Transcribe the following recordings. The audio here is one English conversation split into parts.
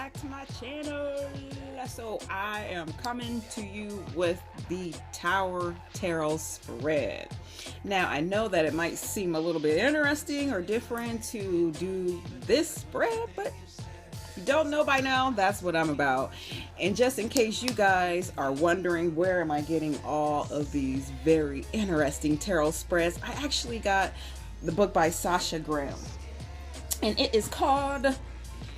back to my channel. So I am coming to you with the Tower Tarot spread. Now I know that it might seem a little bit interesting or different to do this spread, but if you don't know by now, that's what I'm about. And just in case you guys are wondering where am I getting all of these very interesting tarot spreads, I actually got the book by Sasha Graham, and it is called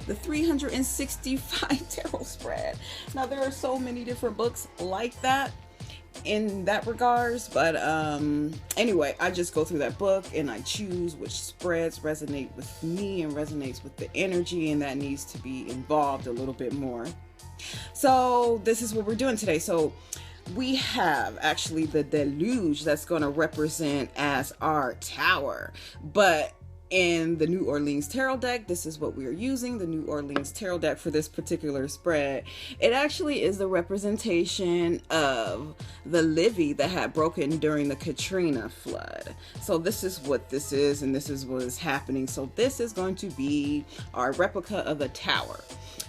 the 365 Tarot Spread. Now there are so many different books like that in that regards, but anyway, I just go through that book and I choose which spreads resonate with me and resonates with the energy, and that needs to be involved a little bit more. So this is what we're doing today. So we have actually the Deluge that's going to represent as our tower, but in the New Orleans Tarot deck, this is what we are using, the New Orleans Tarot deck for this particular spread. It actually is the representation of the levee that had broken during the Katrina flood. So this is what this is, and this is what is happening. So this is going to be our replica of the tower.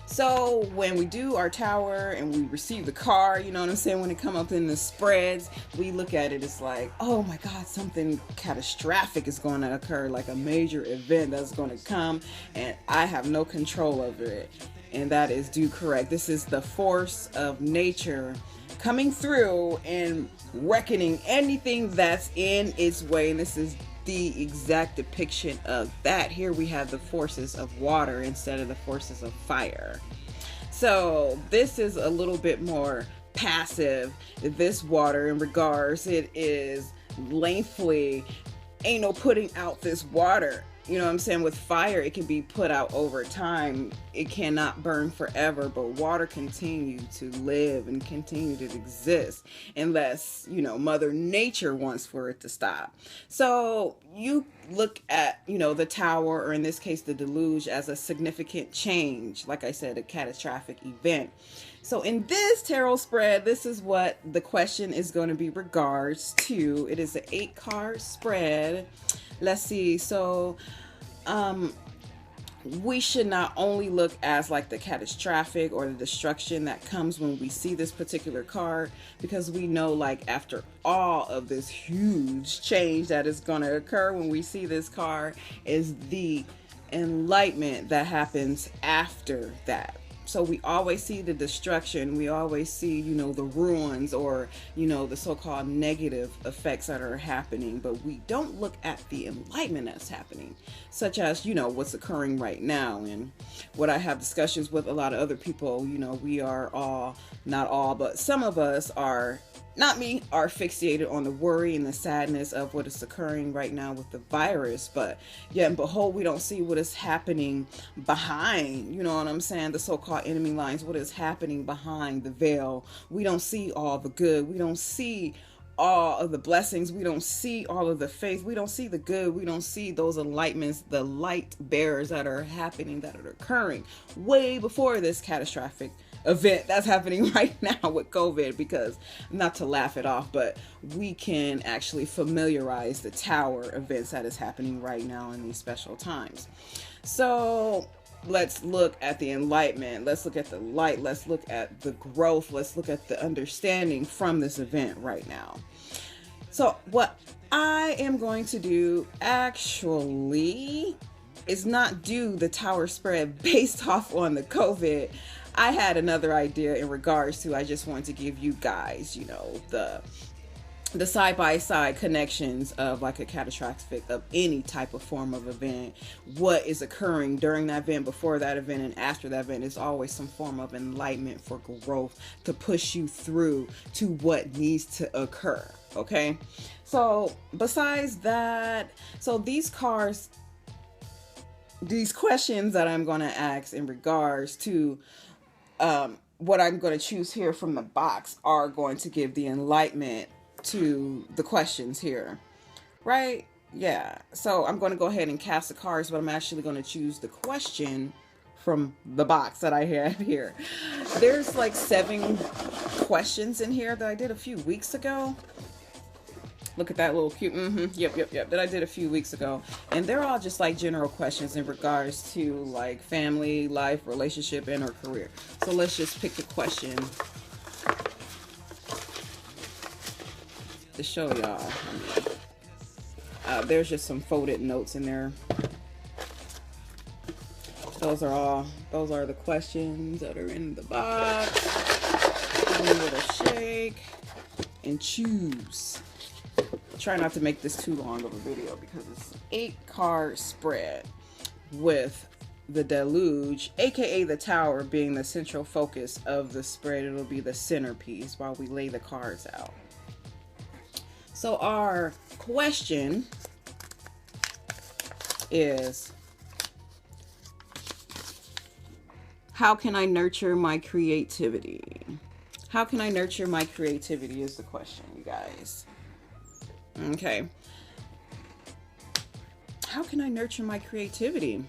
So when we do our tower and we receive the card, you know what I'm saying, when it come up in the spreads, we look at it, it's like, oh my God, something catastrophic is going to occur, like a major event that's going to come, and I have no control over it. And that is due correct. This is the force of nature coming through and reckoning anything that's in its way. And this is the exact depiction of that. Here we have the forces of water instead of the forces of fire. So this is a little bit more passive. This water, in regards, it is lengthily, ain't no putting out this water. You know what I'm saying? With fire, it can be put out over time. It cannot burn forever, but water continue to live and continue to exist unless, you know, Mother Nature wants for it to stop. So you look at, you know, the tower, or in this case, the deluge, as a significant change. Like I said, a catastrophic event. So in this tarot spread, this is what the question is going to be regards to. It is an 8-card spread. Let's see. So we should not only look as like the catastrophic or the destruction that comes when we see this particular card, because we know, like, after all of this huge change that is going to occur when we see this card, is the enlightenment that happens after that. So we always see the destruction, we always see, you know, the ruins, or, you know, the so-called negative effects that are happening, but we don't look at the enlightenment that's happening, such as, you know, what's occurring right now. And what I have discussions with a lot of other people, you know, we are all, not all, but some of us are, not me, are fixated on the worry and the sadness of what is occurring right now with the virus. But yet and behold, we don't see what is happening behind, you know what I'm saying, the so-called enemy lines, what is happening behind the veil. We don't see all the good. We don't see all of the blessings. We don't see all of the faith. We don't see the good. We don't see those enlightenments, the light bearers that are happening, that are occurring way before this catastrophic event that's happening right now with COVID. Because, not to laugh it off, but we can actually familiarize the tower events that is happening right now in these special times. So let's look at the enlightenment. Let's look at the light. Let's look at the growth. Let's look at the understanding from this event right now. So what I am going to do actually is not do the tower spread based off on the COVID. I had another idea in regards to, I just wanted to give you guys, you know, the side-by-side connections of like a catastrophic of any type of form of event. What is occurring during that event, before that event, and after that event is always some form of enlightenment for growth to push you through to what needs to occur. Okay, so besides that, so these cards, these questions that I'm going to ask in regards to what I'm going to choose here from the box are going to give the enlightenment to the questions here, right? Yeah, so I'm going to go ahead and cast the cards, but I'm actually going to choose the question from the box that I have here. There's like 7 questions in here that I did a few weeks ago. Look at that little cute, yep, that I did a few weeks ago. And they're all just like general questions in regards to like family, life, relationship, and or career. So let's just pick the question to show y'all. There's just some folded notes in there. Those are the questions that are in the box. Give it a shake and choose. Try not to make this too long of a video because it's an 8-card spread with the Deluge, aka the Tower, being the central focus of the spread. It'll be the centerpiece while we lay the cards out. So our question is, how can I nurture my creativity? How can I nurture my creativity is the question, you guys. Okay. How can I nurture my creativity?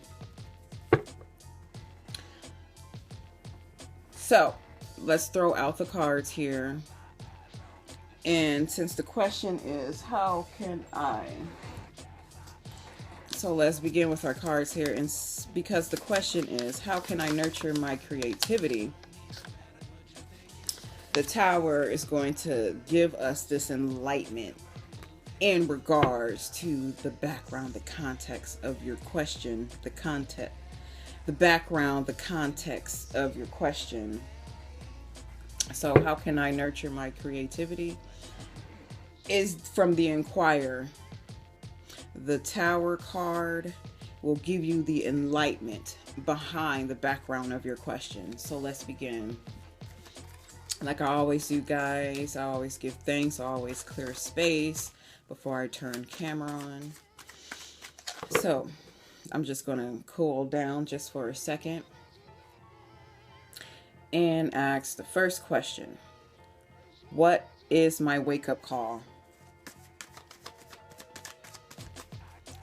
So let's throw out the cards here. And since the question is, how can I? So let's begin with our cards here. And because the question is, how can I nurture my creativity? The Tower is going to give us this enlightenment in regards to the background, the context of your question, the background, the context of your question. So how can I nurture my creativity? Is from the Inquirer. The Tower card will give you the enlightenment behind the background of your question. So let's begin. Like I always do, guys, I always give thanks, I always clear space before I turn camera on. So I'm just gonna cool down just for a second and ask the first question. What is my wake-up call?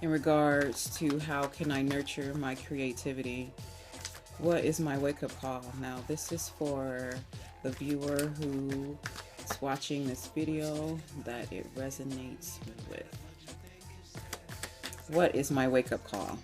In regards to how can I nurture my creativity? What is my wake-up call? Now this is for the viewer who is watching this video that it resonates with. What is my wake-up call?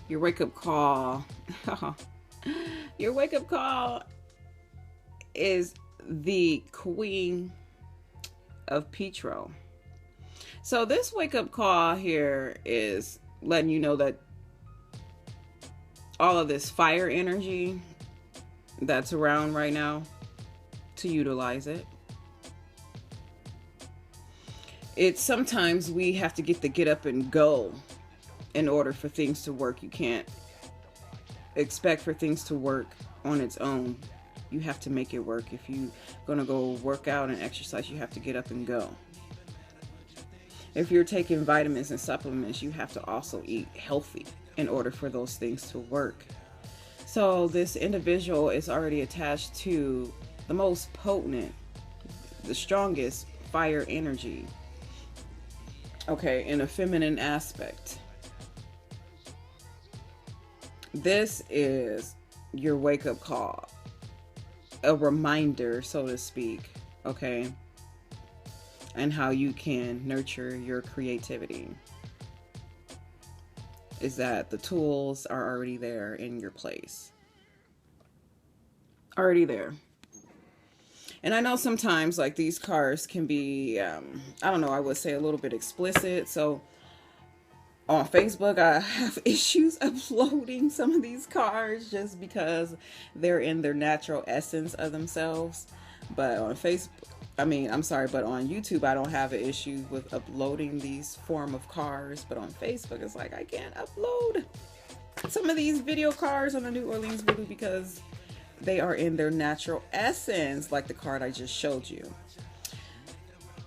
Your wake-up call. Your wake-up call is the Queen of Petro. So this wake-up call here is letting you know that all of this fire energy that's around right now, to utilize it. It's sometimes we have to get up and go in order for things to work. You can't expect for things to work on its own. You have to make it work. If you're gonna go work out and exercise, you have to get up and go. If you're taking vitamins and supplements, you have to also eat healthy in order for those things to work. So this individual is already attached to the most potent, the strongest fire energy. Okay, in a feminine aspect. This is your wake-up call, a reminder, so to speak, okay, and how you can nurture your creativity. Is that the tools are already there in your place, already there. And I know sometimes like these cards can be, I don't know, I would say a little bit explicit. So on Facebook, I have issues uploading some of these cards just because they're in their natural essence of themselves. But on Facebook, but on YouTube, I don't have an issue with uploading these form of cards. But on Facebook, it's like I can't upload some of these video cards on the New Orleans Voodoo because they are in their natural essence, like the card I just showed you.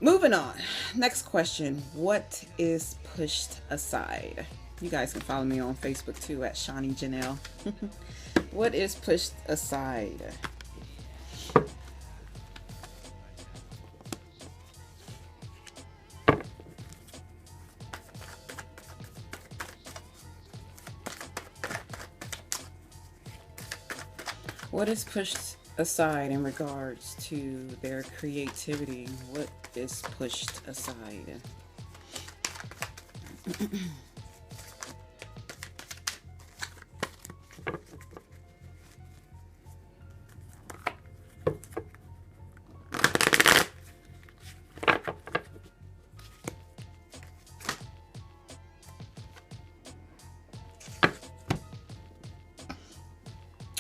Moving on. Next question. What is pushed aside? You guys can follow me on Facebook too at Shawnee Janelle. What is pushed aside? What is pushed aside in regards to their creativity? What is pushed aside?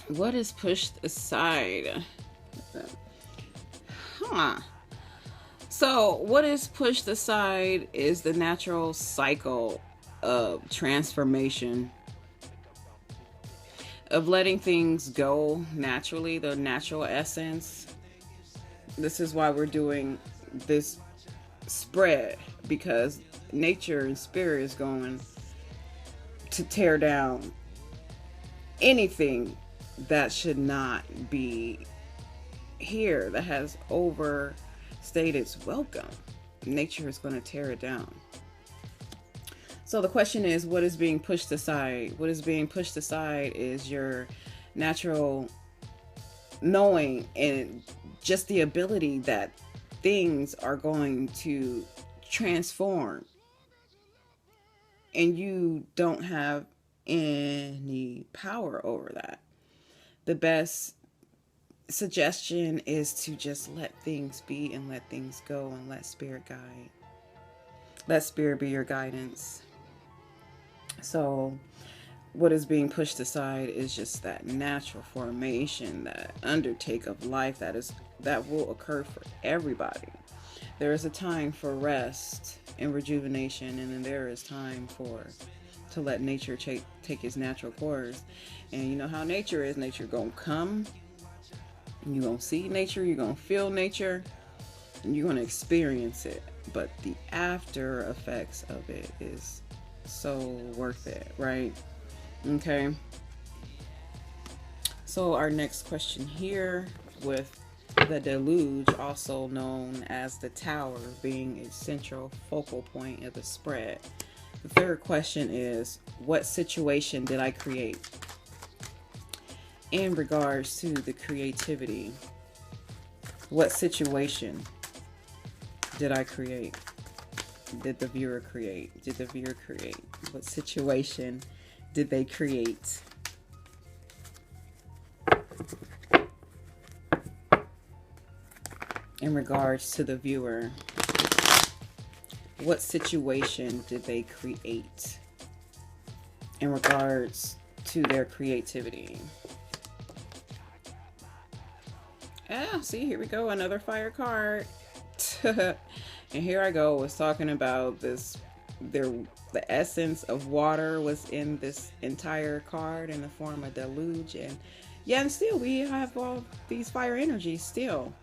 What is pushed aside? So what is pushed aside is the natural cycle of transformation, of letting things go naturally, the natural essence. This is why we're doing this spread, because nature and spirit is going to tear down anything that should not be here, that has overstayed its welcome. Nature is going to tear it down. So the question is, what is being pushed aside? What is being pushed aside is your natural knowing and just the ability that things are going to transform, and you don't have any power over that. The best suggestion is to just let things be and let things go and let spirit guide. Let spirit be your guidance. So what is being pushed aside is just that natural formation, that undertake of life that will occur for everybody. There is a time for rest and rejuvenation, and then there is time to let nature take its natural course. And you know how nature is. Nature gonna come, you're gonna see nature, you're gonna feel nature, and you're gonna experience it. But the after effects of it is so worth it, right? Okay. So our next question here, with the deluge, also known as the tower, being a central focal point of the spread. The third question is, what situation did I create? In regards to the creativity, what situation did I create? Did the viewer create? Did the viewer create? What situation did they create? In regards to the viewer, what situation did they create in regards to their creativity? Ah, see, here we go, another fire card. And here I go, was talking about this, the essence of water was in this entire card in the form of deluge. And yeah, and still we have all these fire energies still.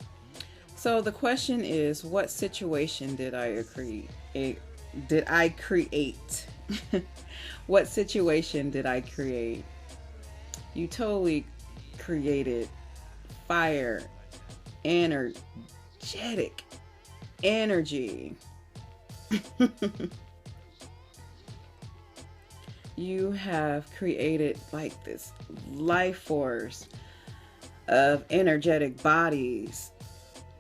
So the question is, what situation did I create? What situation did I create? You totally created fire, energetic energy. You have created like this life force of energetic bodies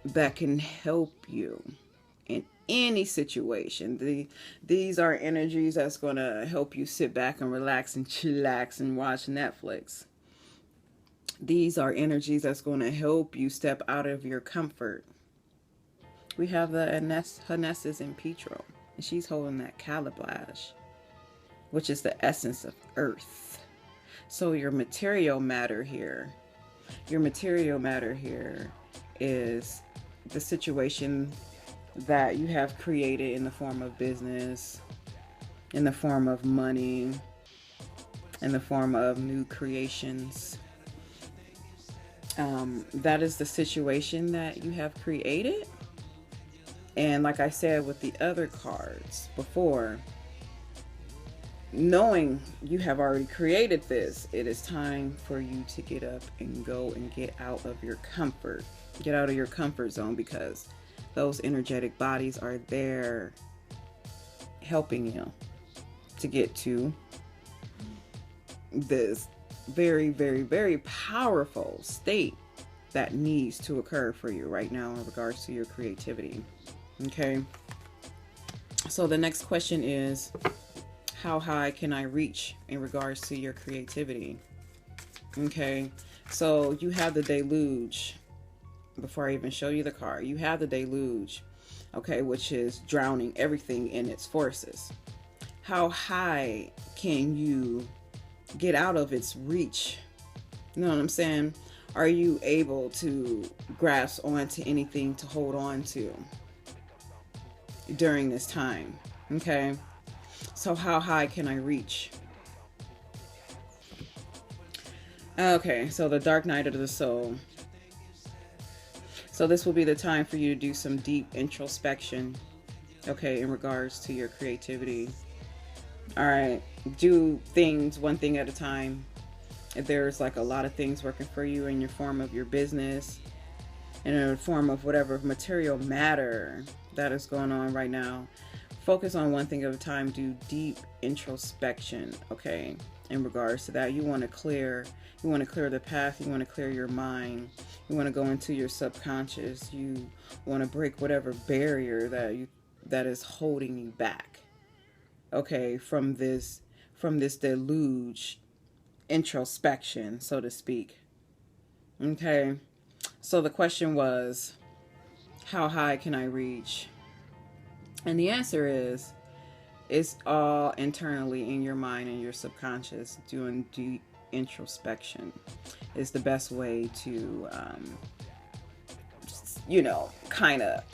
that can help you in any situation. These are energies that's going to help you sit back and relax and chillax and watch Netflix. These are energies that's going to help you step out of your comfort. We have the Hounsis in Petro, and she's holding that calabash, which is the essence of earth. So your material matter here is the situation that you have created in the form of business, in the form of money, in the form of new creations. That is the situation that you have created. And like I said with the other cards before, knowing you have already created this, it is time for you to get up and go and get out of your comfort. Get out of your comfort zone, because those energetic bodies are there helping you to get to this very, very, very powerful state that needs to occur for you right now in regards to your creativity. Okay. So the next question is, how high can I reach in regards to your creativity? Okay. So you have the deluge. Before I even show you the card, you have the deluge, okay, which is drowning everything in its forces. How high can you get out of its reach? You know what I'm saying? Are you able to grasp onto anything to hold on to during this time? Okay. So how high can I reach? Okay, so the dark night of the soul. So this will be the time for you to do some deep introspection, okay, in regards to your creativity. All right, do things one thing at a time. If there's like a lot of things working for you in your form of your business, and in the form of whatever material matter that is going on right now, focus on one thing at a time. Do deep introspection, okay, in regards to that. You want to clear the path. You want to clear your mind. You want to go into your subconscious. You want to break whatever barrier that is holding you back, okay, from this deluge introspection, so to speak. Okay, so the question was, how high can I reach? And the answer is, it's all internally in your mind and your subconscious. Doing deep introspection is the best way to, kind of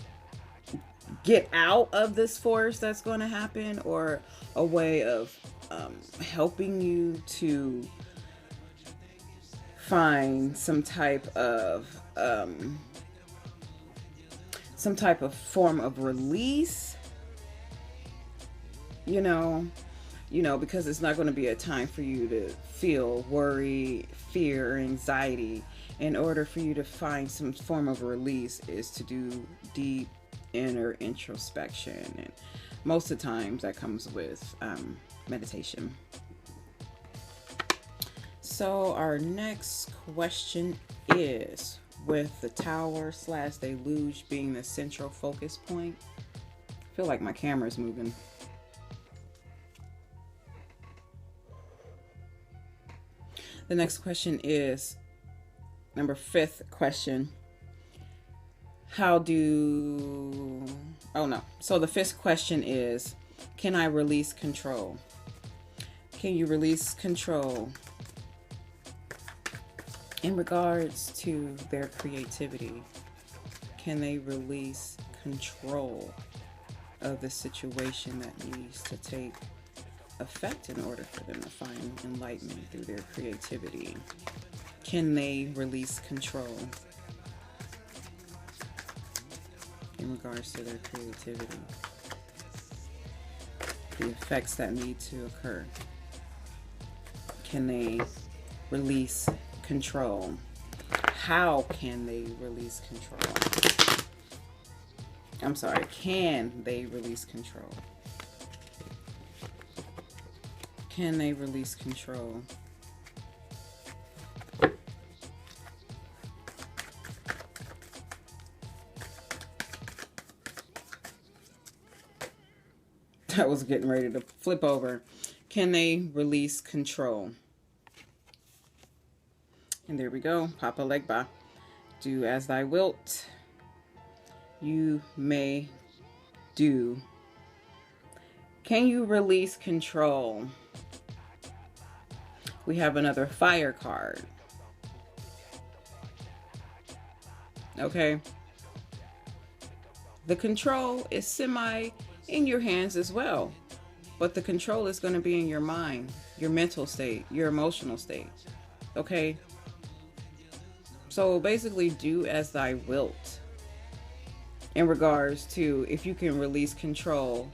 get out of this force that's going to happen, or a way of helping you to find some type of form of release. Because it's not going to be a time for you to feel worry, fear, or anxiety. In order for you to find some form of release is to do deep inner introspection. And most of the times that comes with meditation. So our next question is, with the tower / deluge being the central focus point. I feel like my camera's moving. The next question is number 5th question. So the 5th question is, can I release control? Can you release control in regards to their creativity? Can they release control of the situation that needs to take effect in order for them to find enlightenment through their creativity? Can they release control in regards to their creativity? The effects that need to occur. Can they release control? How can they release control? I'm sorry, can they release control? Can they release control? That was getting ready to flip over. Can they release control? And there we go. Papa Legba. Do as thy wilt. You may do. Can you release control? We have another fire card. Okay. The control is semi in your hands as well, but the control is going to be in your mind, your mental state, your emotional state. Okay. So basically, do as thy wilt. in regards to if you can release control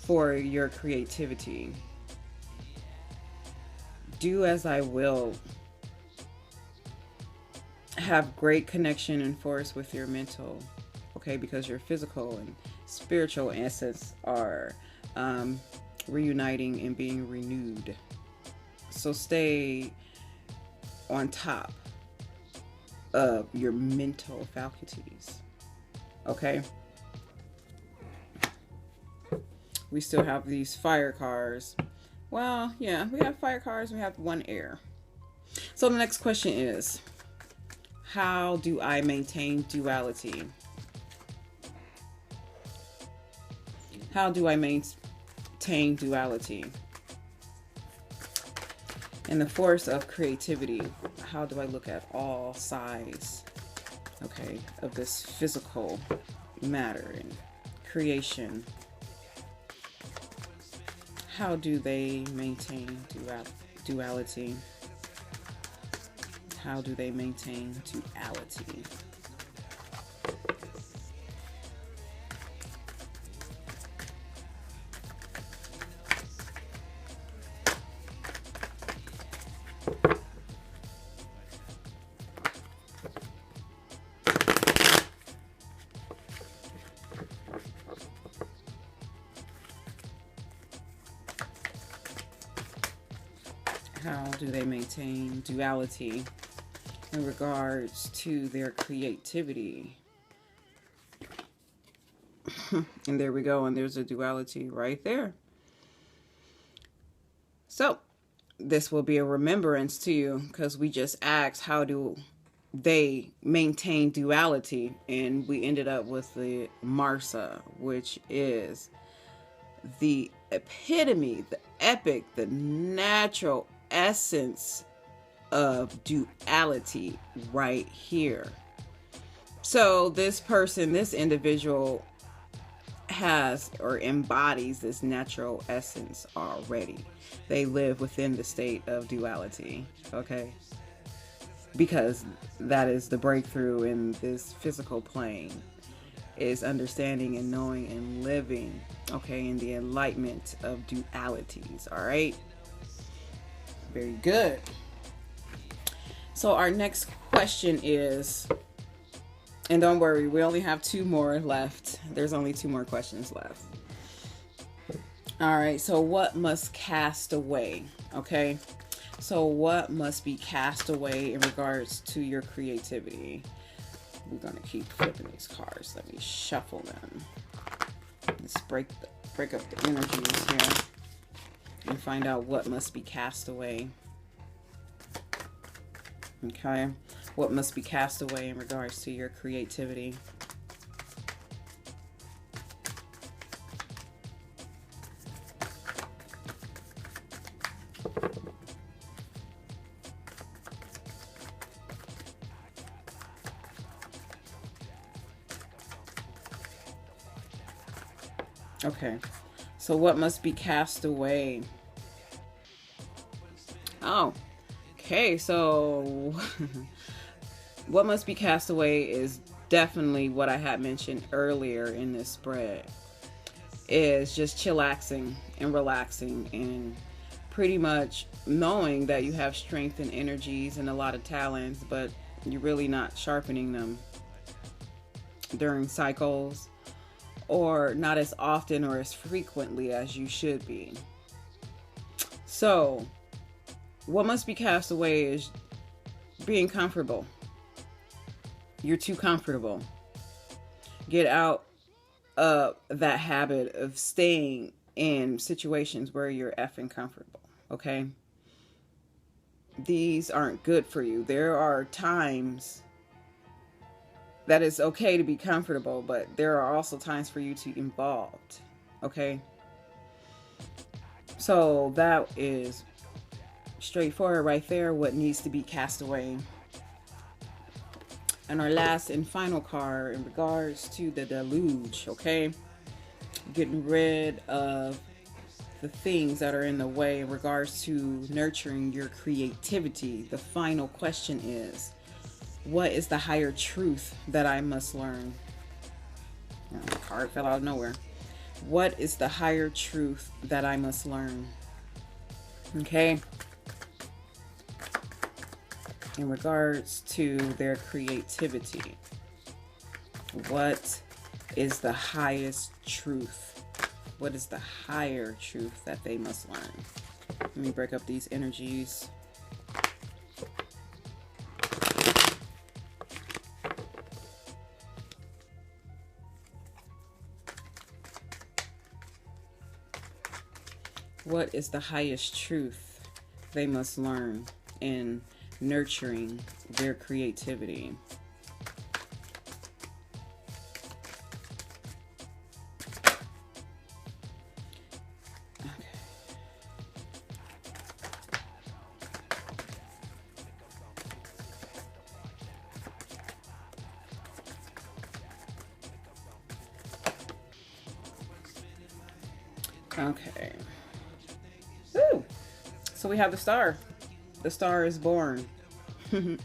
for your creativity. Do as I will. Have great connection and force with your mental, okay, because your physical and spiritual assets are reuniting and being renewed. So stay on top of your mental faculties, okay? We still have these fire cars. Well, yeah, we have fire cars. We have one air. So the next question is, how do I maintain duality? How do I maintain duality? In the force of creativity, how do I look at all sides, okay, of this physical matter and creation? How do they maintain duality? How do they maintain duality? How do they maintain duality in regards to their creativity? And there we go, and there's a duality right there. So this will be a remembrance to you, because we just asked how do they maintain duality, and we ended up with the Marassa, which is the epitome, the epic, the natural essence of duality right here. So this person, this individual has or embodies this natural essence already. They live within the state of duality, okay? Because that is the breakthrough in this physical plane, is understanding and knowing and living, okay, in the enlightenment of dualities, all right? Very good. So our next question is, and don't worry, we only have 2 more left. There's only 2 more questions left. All right, so what must cast away? Okay, so what must be cast away in regards to your creativity? We're gonna keep flipping these cards. Let me shuffle them. Let's break up the energies here and find out what must be cast away. Okay, what must be cast away in regards to your creativity? Okay, so what must be cast away? Oh, okay, so what must be cast away is definitely what I had mentioned earlier in this spread, is just chillaxing and relaxing and pretty much knowing that you have strength and energies and a lot of talents, but you're really not sharpening them during cycles, or not as often or as frequently as you should be. So what must be cast away is being comfortable. You're too comfortable. Get out of that habit of staying in situations where you're effing comfortable, okay? These aren't good for you. There are times that it's okay to be comfortable, but there are also times for you to be involved, okay? So that is straightforward right there, what needs to be cast away. And our last and final card in regards to the deluge, okay? Getting rid of the things that are in the way in regards to nurturing your creativity. The final question is, what is the higher truth that I must learn? The card fell out of nowhere. What is the higher truth that I must learn? Okay. In regards to their creativity, what is the highest truth? What is the higher truth that they must learn? Let me break up these energies. What is the highest truth they must learn in nurturing their creativity? Okay. Woo! So we have the star. The star is born. Beautiful!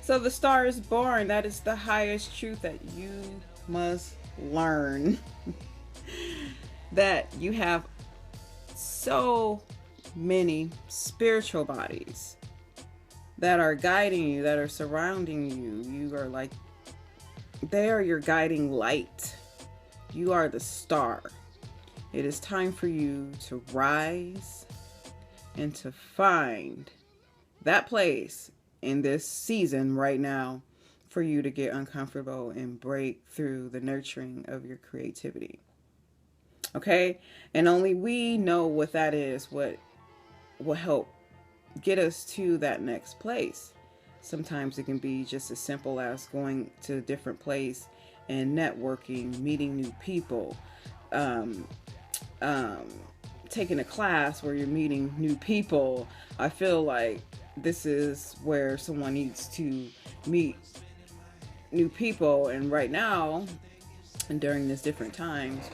So the star is born. That is the highest truth that you must learn. That you have so many spiritual bodies that are guiding you, that are surrounding you. You are like, they are your guiding light. You are the star. It is time for you to rise and to find that place in this season right now for you to get uncomfortable and break through the nurturing of your creativity. Okay? And only we know what that is, what will help get us to that next place. Sometimes it can be just as simple as going to a different place and networking, meeting new people, taking a class where you're meeting new people. I feel like this is where someone needs to meet new people, and right now and during this different times.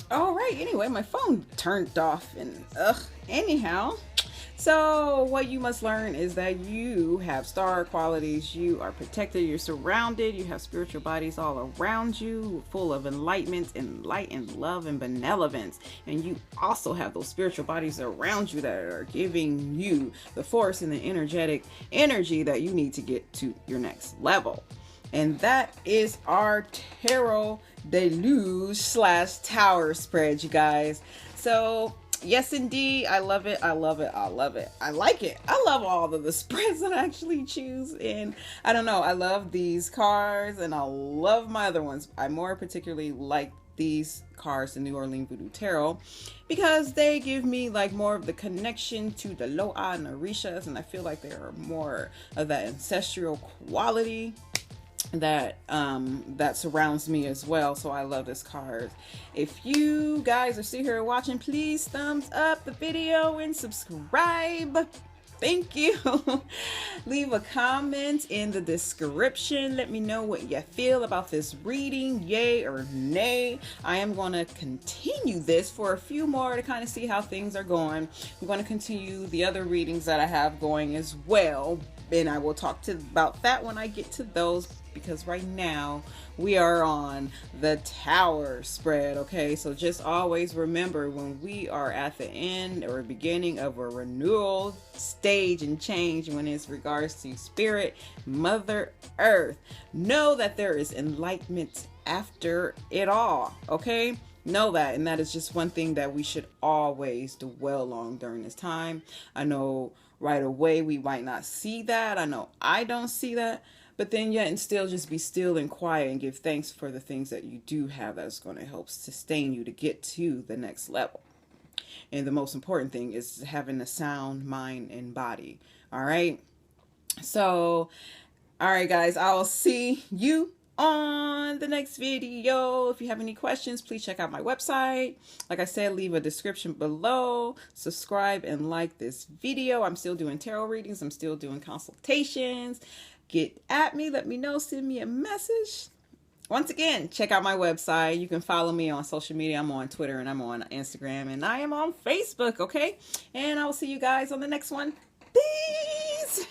All right, anyway, my phone turned off and anyhow, so what you must learn is that you have star qualities. You are protected. You're surrounded. You have spiritual bodies all around you, full of enlightenment and light and love and benevolence. And you also have those spiritual bodies around you that are giving you the force and the energetic energy that you need to get to your next level. And that is our tarot deluge / tower spread, you guys. So yes, indeed. I love it. I love it. I love it. I like it. I love all of the spreads that I actually choose. And I don't know. I love these cards and I love my other ones. I more particularly like these cards, the New Orleans Voodoo Tarot, because they give me like more of the connection to the Loa and the Orishas. And I feel like they are more of that ancestral quality that that surrounds me as well. So I love this card. If you guys are still here watching, please thumbs up the video and subscribe. Thank you. Leave a comment in the description. Let me know what you feel about this reading, yay or nay. I am going to continue this for a few more to kind of see how things are going. I'm going to continue the other readings that I have going as well, and I will talk about that when I get to those, because right now we are on the tower spread. Okay, so just always remember, when we are at the end or beginning of a renewal stage and change, when it's regards to spirit, Mother Earth, know that there is enlightenment after it all. Okay, know that. And that is just one thing that we should always dwell on during this time. I know right away we might not see that. I know I don't see that. But then yet and still just be still and quiet and give thanks for the things that you do have that's going to help sustain you to get to the next level. And the most important thing is having a sound mind and body. All right. So, all right, guys, I'll see you on the next video. If you have any questions, please check out my website. Like I said, leave a description below. Subscribe and like this video. I'm still doing tarot readings. I'm still doing consultations. Get at me, let me know, send me a message. Once again, check out my website. You can follow me on social media. I'm on Twitter and I'm on Instagram and I am on Facebook, okay? And I will see you guys on the next one. Peace!